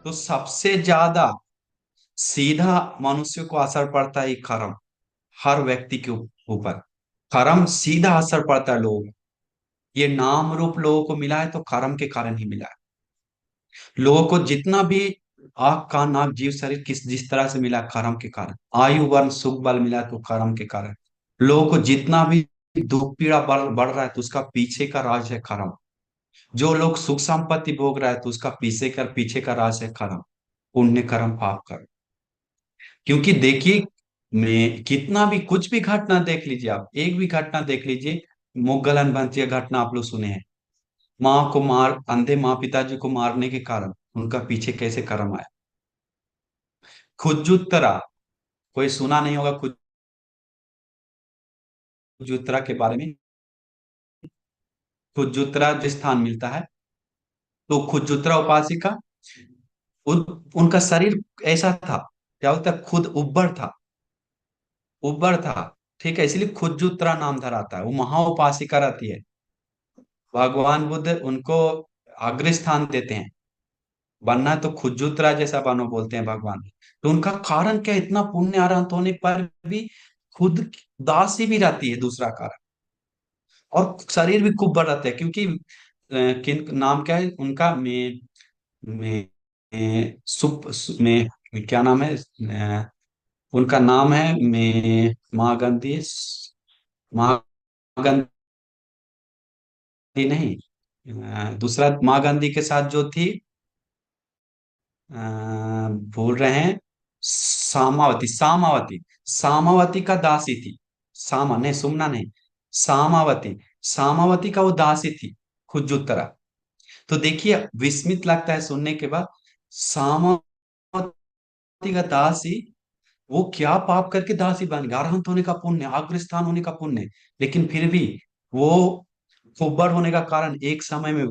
तो सबसे ज्यादा सीधा मनुष्य को असर पड़ता है ये कर्म, हर व्यक्ति के ऊपर कर्म सीधा असर पड़ता है लोगों को। ये नाम रूप लोगों को मिला है तो कर्म के कारण ही मिला है। लोगों को जितना भी आँख कान नाक जीव शरीर किस जिस तरह से मिला, कर्म के कारण। आयु वर्ण सुख बल मिला तो कर्म के कारण। लोगों को जितना भी दुख पीड़ा बढ़ रहा है तो उसका पीछे का राज है कर्म। जो लोग सुख संपत्ति भोग रहा है तो उसका पीछे का राज है कर्म। पुण्य कर्म पाप कर्म। क्योंकि देखिए, मैं कितना भी कुछ भी घटना देख लीजिए, आप एक भी घटना देख लीजिए। मुगल अनबंतिया घटना आप लोग सुने हैं। माँ को मार अंधे माँ पिताजी को मारने के कारण उनका पीछे कैसे कर्म आया। खुज्जुत्तरा, कोई सुना नहीं होगा खुज्जुत्तरा के बारे में। खुज्जुत्तरा जो स्थान मिलता है, तो खुज्जुत्तरा उपासिका उन, उनका शरीर ऐसा था, क्या होता है, खुद उब्बड़ था, उब्बड़ था। ठीक है, इसलिए खुज्जुत्तरा नाम धराता है। वो महाउपासिका रहती है। भगवान बुद्ध उनको अग्र स्थान देते हैं। बनना है तो खुज्जुत्तरा जैसा बनो बोलते हैं भगवान। तो उनका कारण क्या, इतना पुण्य अरहंत होने पर भी खुद दासी भी रहती है, दूसरा कारण। और शरीर भी खूब बड़ा रहता है, क्योंकि किन नाम क्या है उनका, में, में क्या नाम है, उनका नाम है में महागंधी, महागंधी नहीं, दूसरा महागंधी के साथ जो थी, अ, भूल रहे हैं। सामावती, सामावती, सामावती का दासी थी। सामा नहीं, सुमना नहीं, सामावती। सामावती का वो दासी थी, खुज्जुत्तरा। तो देखिए, विस्मित लगता है सुनने के बाद। सामावती का दासी, वो क्या पाप करके दासी बन गया। अरहंत होने का पुण्य, अग्रस्थान होने का पुण्य, लेकिन फिर भी वो कुब्बड़ होने का कारण एक समय में,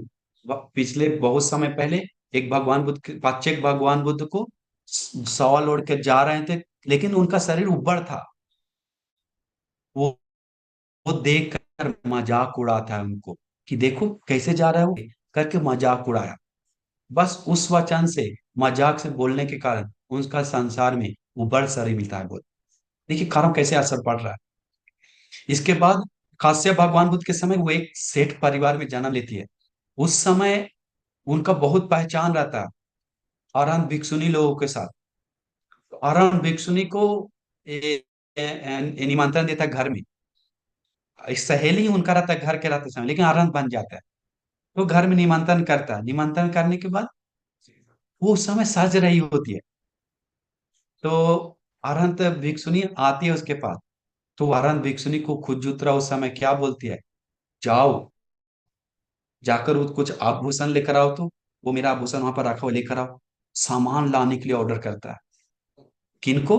पिछले बहुत समय पहले, एक भगवान बुद्ध बच्चे भगवान बुद्ध को सवाल ओढ़ के जा रहे थे, लेकिन उनका शरीर उब्बड़ था। वो वो देख कर मजाक उड़ाता है उनको, कि देखो कैसे जा रहा है वो, करके मजाक उड़ाया। बस उस वचन से, मजाक से बोलने के कारण उनका संसार में उबड़ शरीर मिलता है। बोल, देखिए कर्म कैसे असर पड़ रहा है। इसके बाद काश्यप भगवान बुद्ध के समय वो एक सेठ परिवार में जन्म लेती है। उस समय उनका बहुत पहचान रहता है अरहंत भिक्षुनी लोगों के साथ। तो अरहंत भिक्षुनी को निमंत्रण देता है घर में। एक सहेली उनका रहता है घर के रहते समय, लेकिन अरहंत बन जाता है। तो घर में निमंत्रण करता है, निमंत्रण करने के बाद वो उस समय सज रही होती है। तो अरहंत भिक्षुनी आती है उसके पास। तो अरहंत भिक्षुनी को खुज्जुत्रा उस समय क्या बोलती है, जाओ, जाकर वो कुछ आभूषण लेकर आओ। तो वो मेरा आभूषण वहां पर रखा हुआ, लेकर आओ। सामान लाने के लिए ऑर्डर करता है। किनको,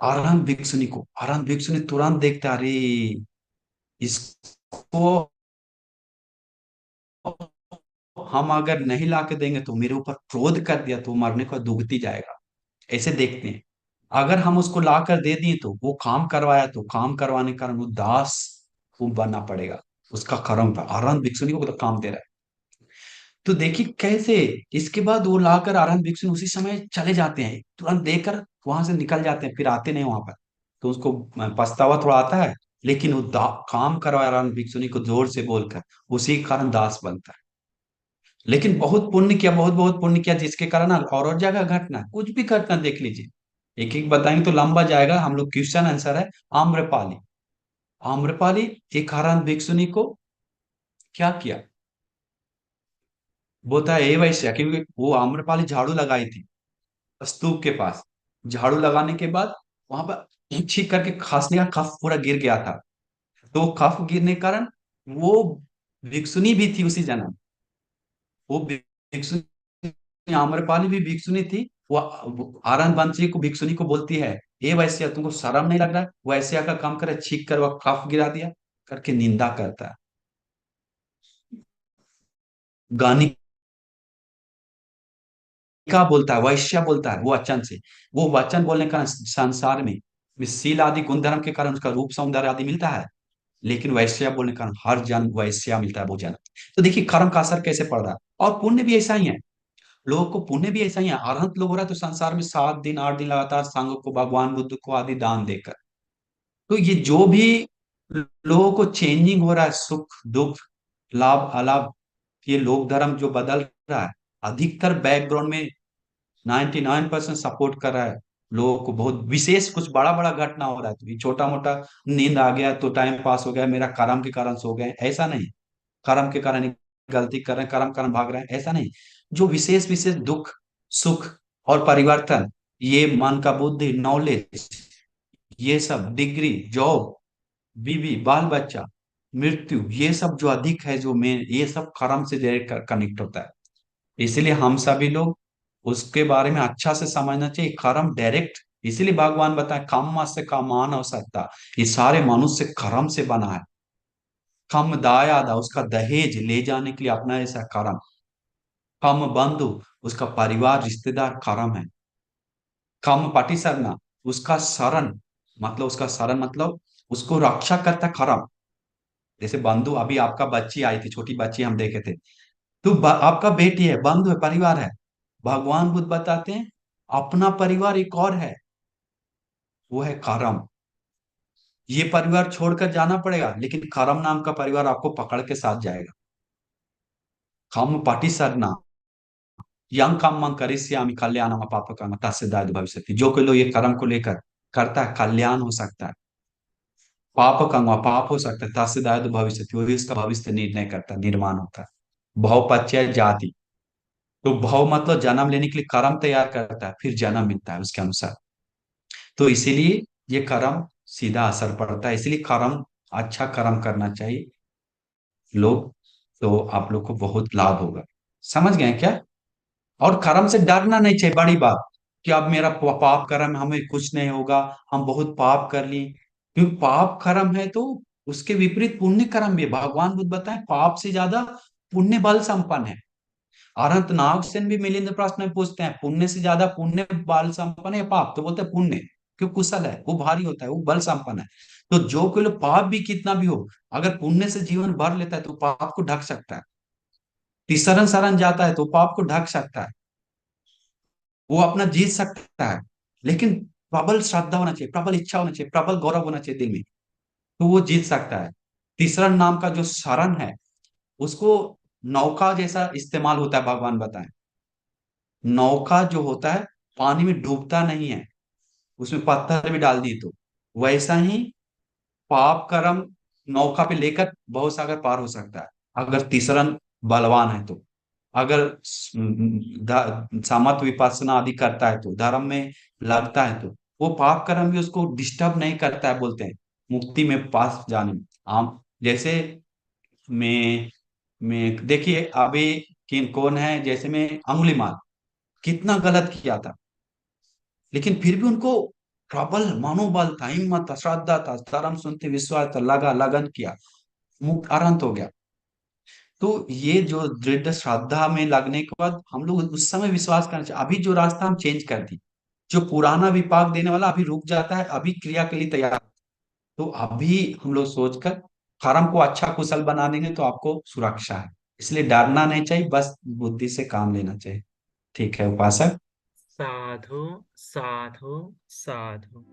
अरहंत भिक्षुनी को। अरहंत भिक्षुनी तुरंत देखता है, अरे इसको हम अगर नहीं ला के देंगे तो मेरे ऊपर क्रोध कर दिया तो मरने को दुगती जाएगा। ऐसे देखते हैं। अगर हम उसको ला कर दे दिए तो वो काम करवाया, तो काम करवाने के कारण वो दास वो बनना पड़ेगा। उसका कर्म था, अरहंत भिक्षुनी को तो काम दे रहा है। तो देखिए कैसे, इसके बाद वो लाकर अरहंत भिक्षु उसी समय चले जाते हैं, तुरंत देकर वहां से निकल जाते हैं, फिर आते नहीं वहां पर। तो उसको पछतावा थोड़ा आता है, लेकिन वो काम करवा अरहंत भिक्षुनी को जोर से बोलकर, उसी के कारण दास बनता है। लेकिन बहुत पुण्य किया, बहुत बहुत पुण्य किया, जिसके कारण और जगह घटना, कुछ भी घटना देख लीजिए। एक एक बताएंगे तो लंबा जाएगा, हम लोग क्वेश्चन आंसर है। आम्रपाली, आम्रपाली एक अरहंत भिक्षुनी को क्या किया, बोलता है ए वैश्य, क्योंकि वो आम्रपाली झाड़ू लगाई थी स्तूप के पास। झाड़ू लगाने के बाद वहां पर छींक करके खांसने का कफ पूरा गिर गया था। तो वो कफ गिरने के कारण वो भिक्षुनी भी थी उसी जन्म। वो भिक्षुनी आम्रपाली भी भिक्षुनी थी। वो आनंद बंसी को भिक्षुनी को बोलती है, ए वैश्य तुमको शर्म नहीं लग रहा है, वैश्या का काम करे, छींक कर वह कफ गिरा दिया, करके निंदा करता है। गानी का बोलता है, वैश्या बोलता है वो वचन से। वो वचन बोलने का संसार में शील आदि गुण धर्म के कारण उसका रूप सौंदर्य आदि मिलता है। लेकिन वैश्या बोलने के कारण हर जन्म वैश्या मिलता है, वो जन्म। तो देखिए कर्म का असर कैसे पड़ रहा है, और पुण्य भी ऐसा ही है। लोगों को पुण्य भी ऐसा ही है, अरहंत लोग हो रहा है तो संसार में 7 दिन 8 दिन लगातार संघ को, भगवान बुद्ध को आदि दान देकर। तो ये जो भी लोगों को चेंजिंग हो रहा है, सुख दुख लाभ अलाभ, ये लोक धर्म जो बदल रहा है, अधिकतर बैकग्राउंड में 99% सपोर्ट कर रहा है लोगों को। बहुत विशेष कुछ बड़ा बड़ा घटना हो रहा है तो ये छोटा मोटा नींद आ गया तो टाइम पास हो गया, मेरा कर्म के कारण सो गए, ऐसा नहीं। कर्म के कारण ही गलती कर रहे हैं, कर्म कारण भाग रहे हैं, ऐसा नहीं। जो विशेष विशेष दुख सुख और परिवर्तन, ये मन का बुद्धि नॉलेज, ये सब डिग्री जॉब बीवी बाल बच्चा मृत्यु, ये सब जो अधिक है, जो मेन, ये सब कर्म से डायरेक्ट कनेक्ट होता है। इसलिए हम सभी लोग उसके बारे में अच्छा से समझना चाहिए, कर्म डायरेक्ट। इसीलिए भगवान बताए काम से कामान हो सकता, ये सारे मनुष्य कर्म से बना है। कम दाया दा उसका दहेज ले जाने के लिए अपना ऐसा कर्म, कम बंधु उसका परिवार रिश्तेदार कर्म है, कम पटी सरना उसका शरण, मतलब उसका शरण मतलब उसको रक्षा करता कर्म। जैसे बंधु, अभी आपका बच्ची आई थी, छोटी बच्ची हम देखे थे, तो आपका बेटी है, बंधु है, परिवार है। भगवान बुद्ध बताते हैं अपना परिवार एक और है, वो है करम। ये परिवार छोड़कर जाना पड़ेगा लेकिन करम नाम का परिवार आपको पकड़ के साथ जाएगा। कम पाटी सरना यंग कम मंग करिष्यामि कल्याणम पापकम तस्य भविष्यति। जो कोई लोग ये कर्म को लेकर करता है, कल्याण हो सकता है, पाप कंग पाप हो सकता है, तस्य भविष्यति वही उसका भविष्य निर्णय करता है, निर्माण होता है। भव पच्चय जाति, तो भव मतलब जन्म लेने के लिए कर्म तैयार करता है, फिर जन्म मिलता है उसके अनुसार। तो इसीलिए ये कर्म सीधा असर पड़ता है, इसलिए कर्म, अच्छा कर्म करना चाहिए लोग, तो आप लोग को बहुत लाभ होगा। समझ गए क्या? और कर्म से डरना नहीं चाहिए, बड़ी बात, कि अब मेरा पाप कर्म, हमें कुछ नहीं होगा, हम बहुत पाप कर लिए। क्योंकि पाप कर्म है तो उसके विपरीत पुण्य कर्म भी है। भगवान बुद्ध बताए पाप से ज्यादा पुण्य बल संपन्न है। अनंत नाग सेन भी मिलिंद प्रश्न में पूछते हैं पुण्य से ज्यादा पुण्य बल संपन्न है या पाप, तो बोलते हैं पुण्य, क्यों कुशल है, वो भारी होता है, वो बल संपन्न है। तो जो कोई लोग पाप भी कितना भी हो, अगर पुण्य से जीवन भर लेता है तो पाप को ढक सकता है। तीसरन शरण जाता है तो पाप को ढक सकता है, वो अपना जीत सकता है। लेकिन प्रबल श्रद्धा होना चाहिए, प्रबल इच्छा होना चाहिए, प्रबल गौरव होना चाहिए दिल में, तो वो जीत सकता है। तीसरा नाम का जो शरण है, उसको नौका जैसा इस्तेमाल होता है। भगवान बताएं नौका जो होता है पानी में डूबता नहीं है, उसमें पत्थर भी डाल दिए तो, वैसा ही पाप कर्म नौका पे लेकर बहुत सागर पार हो सकता है, अगर तीसरन बलवान है तो। अगर समत विपස්සना आदि करता है तो, धर्म में लगता है तो, वो पाप कर्म भी उसको डिस्टर्ब नहीं करता है, बोलते हैं मुक्ति में पास जाने में। आम जैसे मैं देखिए अभी किन कौन है, जैसे में अंगुलीमाल कितना गलत किया था, लेकिन फिर भी उनको प्रबल मनोबल था, हिम्मत था, श्रद्धा था, धर्म सुनते विश्वास था, लगा लगन किया, मुक्त अरंत हो गया। तो ये जो दृढ़ श्रद्धा में लगने के बाद हम लोग उस समय विश्वास करना चाहिए। अभी जो रास्ता हम चेंज कर दी, जो पुराना विपाक देने वाला अभी रुक जाता है, अभी क्रिया के लिए तैयार। तो अभी हम लोग सोचकर कर्म को अच्छा कुशल बना देंगे तो आपको सुरक्षा है। इसलिए डरना नहीं चाहिए, बस बुद्धि से काम लेना चाहिए। ठीक है उपासक। साधु साधु साधु।